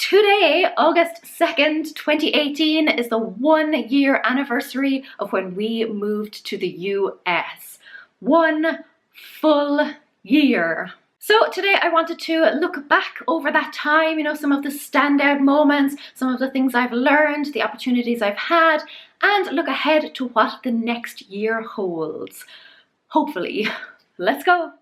Today, August 2nd, 2018, is the 1-year anniversary of when we moved to the US. 1 full year. So today I wanted to look back over that time, some of the standout moments, some of the things I've learned, the opportunities I've had, and look ahead to what the next year holds. Hopefully. Let's go.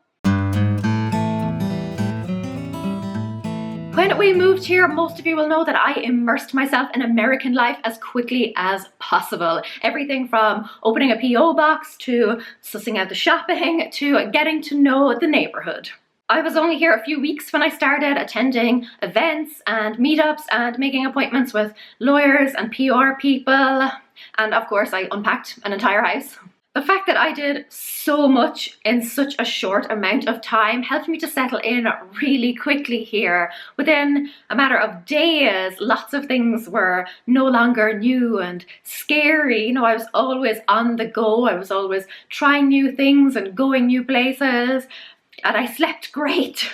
When we moved here, most of you will know that I immersed myself in American life as quickly as possible. Everything from opening a PO box to sussing out the shopping to getting to know the neighborhood. I was only here a few weeks when I started attending events and meetups and making appointments with lawyers and PR people. And of course, I unpacked an entire house. The fact that I did so much in such a short amount of time helped me to settle in really quickly here. Within a matter of days, lots of things were no longer new and scary. I was always on the go. I was always trying new things and going new places, and I slept great.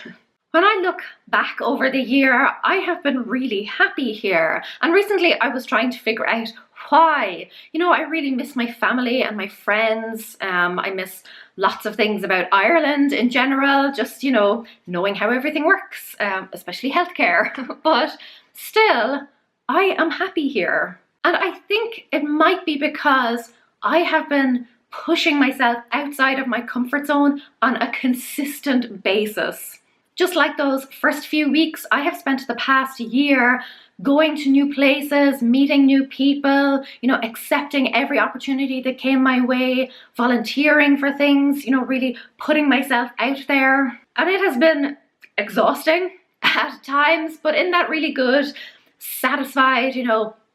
When I look back over the year, I have been really happy here. And recently I was trying to figure out why. I really miss my family and my friends. I miss lots of things about Ireland in general, just, knowing how everything works, especially healthcare. But still, I am happy here. And I think it might be because I have been pushing myself outside of my comfort zone on a consistent basis. Just like those first few weeks, I have spent the past year going to new places, meeting new people, accepting every opportunity that came my way, volunteering for things, really putting myself out there. And it has been exhausting at times, but in that really good, satisfied,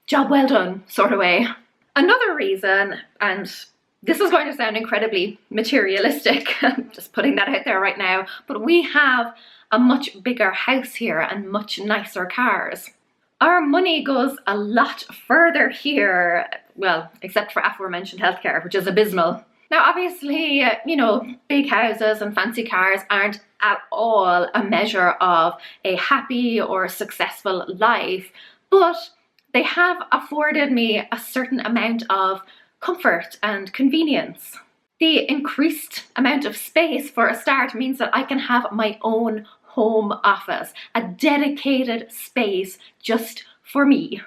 job well done sort of way. Another reason, and this is going to sound incredibly materialistic, just putting that out there right now, but we have a much bigger house here and much nicer cars. Our money goes a lot further here, well, except for aforementioned healthcare, which is abysmal. Now, obviously, big houses and fancy cars aren't at all a measure of a happy or successful life, but they have afforded me a certain amount of comfort and convenience. The increased amount of space, for a start, means that I can have my own home office, a dedicated space just for me.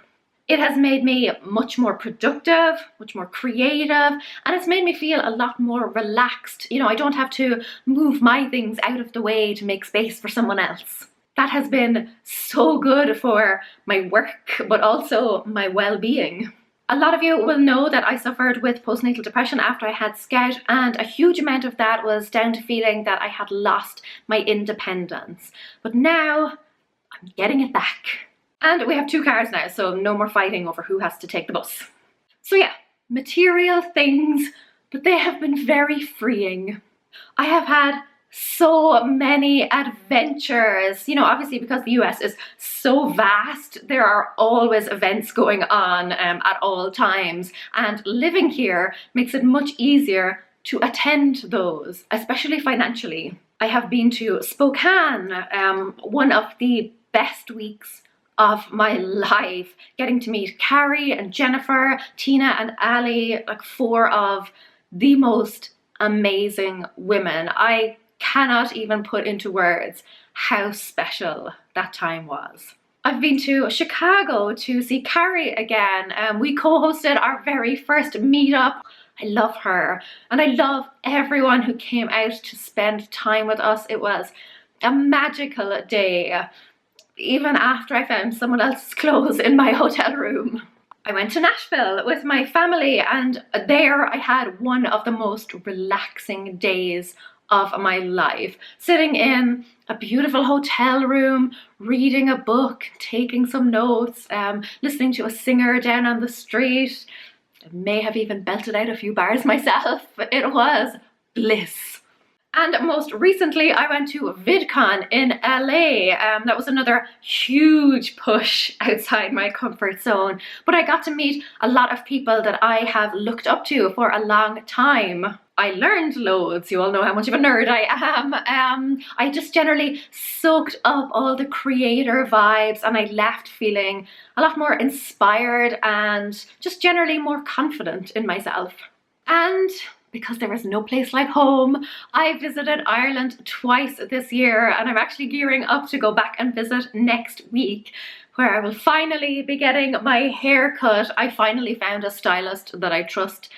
It has made me much more productive, much more creative, and it's made me feel a lot more relaxed. I don't have to move my things out of the way to make space for someone else. That has been so good for my work, but also my well-being. A lot of you will know that I suffered with postnatal depression after I had Scout, and a huge amount of that was down to feeling that I had lost my independence. But now I'm getting it back. And we have 2 cars now, so no more fighting over who has to take the bus. So yeah, material things, but they have been very freeing. I have had so many adventures. Obviously because the US is so vast, there are always events going on at all times, and living here makes it much easier to attend those, especially financially. I have been to Spokane, one of the best weeks of my life, getting to meet Carrie and Jennifer, Tina and Ali, like 4 of the most amazing women. I cannot even put into words how special that time was. I've been to Chicago to see Carrie again. We co-hosted our very first meetup. I love her, and I love everyone who came out to spend time with us. It was a magical day, even after I found someone else's clothes in my hotel room. I went to Nashville with my family, and there I had one of the most relaxing days of my life, sitting in a beautiful hotel room, reading a book, taking some notes, listening to a singer down on the street. I may have even belted out a few bars myself. It was bliss. And most recently, I went to VidCon in LA. That was another huge push outside my comfort zone. But I got to meet a lot of people that I have looked up to for a long time. I learned loads. You all know how much of a nerd I am. I just generally soaked up all the creator vibes, and I left feeling a lot more inspired and just generally more confident in myself. And because there is no place like home, I visited Ireland twice this year, and I'm actually gearing up to go back and visit next week, where I will finally be getting my hair cut. I finally found a stylist that I trust,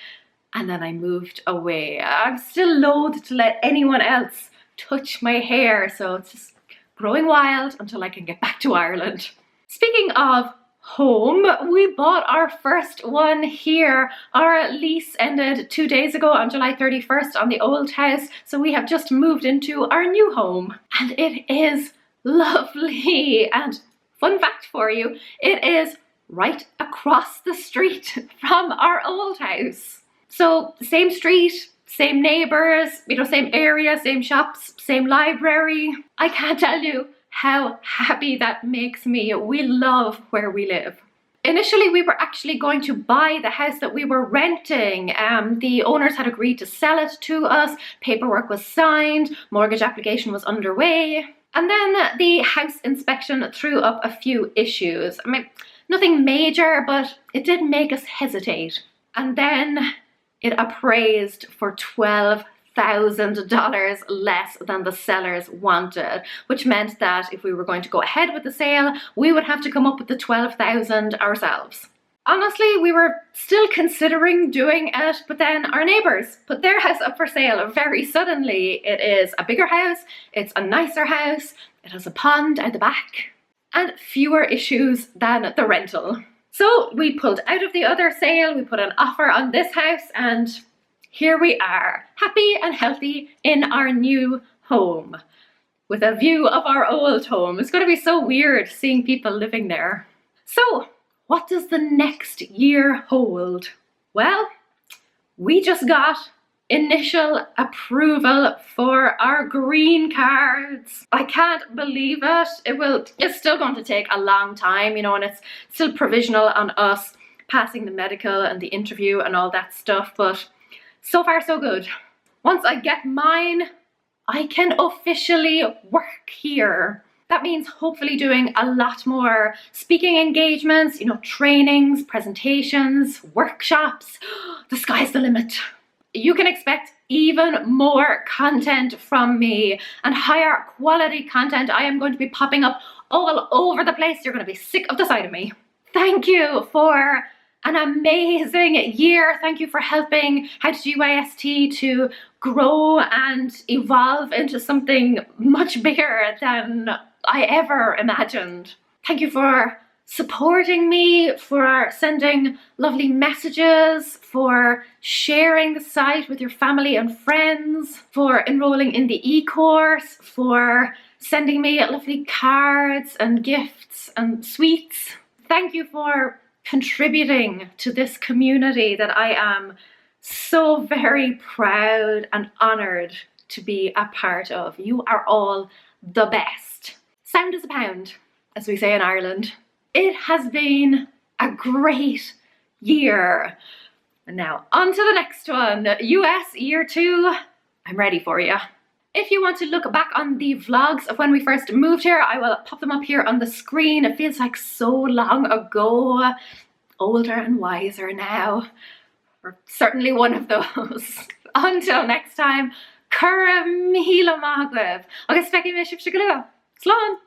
and then I moved away. I'm still loath to let anyone else touch my hair, so it's just growing wild until I can get back to Ireland. Speaking of home, we bought our first one here. Our lease ended 2 days ago on July 31st on the old house, so we have just moved into our new home, and it is lovely. And fun fact for you, it is right across the street from our old house. So same street, same neighbours, you know, same area, same shops, same library. I can't tell you how happy that makes me. We love where we live. Initially, we were actually going to buy the house that we were renting. The owners had agreed to sell it to us. Paperwork was signed, mortgage application was underway. And then the house inspection threw up a few issues. I mean, nothing major, but it did make us hesitate. And then it appraised for $12,000 less than the sellers wanted, which meant that if we were going to go ahead with the sale, we would have to come up with the $12,000 ourselves. Honestly, we were still considering doing it, but then our neighbours put their house up for sale very suddenly. It is a bigger house, it's a nicer house, it has a pond at the back, and fewer issues than the rental. So we pulled out of the other sale, we put an offer on this house, and here we are, happy and healthy in our new home, with a view of our old home. It's going to be so weird seeing people living there. So, what does the next year hold? Well, we just got initial approval for our green cards. I can't believe it. It's still going to take a long time, you know, and it's still provisional on us passing the medical and the interview and all that stuff, but so far so good. Once I get mine, I can officially work here. That means hopefully doing a lot more speaking engagements, you know, trainings, presentations, workshops. The sky's the limit. You can expect even more content from me and higher quality content. I am going to be popping up all over the place. You're going to be sick of the sight of me. Thank you for an amazing year. Thank you for helping HowToGYST to grow and evolve into something much bigger than I ever imagined. Thank you for supporting me, for sending lovely messages, for sharing the site with your family and friends, for enrolling in the e-course, for sending me lovely cards and gifts and sweets. Thank you for contributing to this community that I am so very proud and honoured to be a part of. You are all the best. Sound as a pound, as we say in Ireland. It has been a great year. And now on to the next one, US year 2. I'm ready for you. If you want to look back on the vlogs of when we first moved here, I will pop them up here on the screen. It feels like so long ago. Older and wiser now. Or certainly one of those. Until next time, Cura Mila Maglev. Agus feki me ship shigalua. Slán!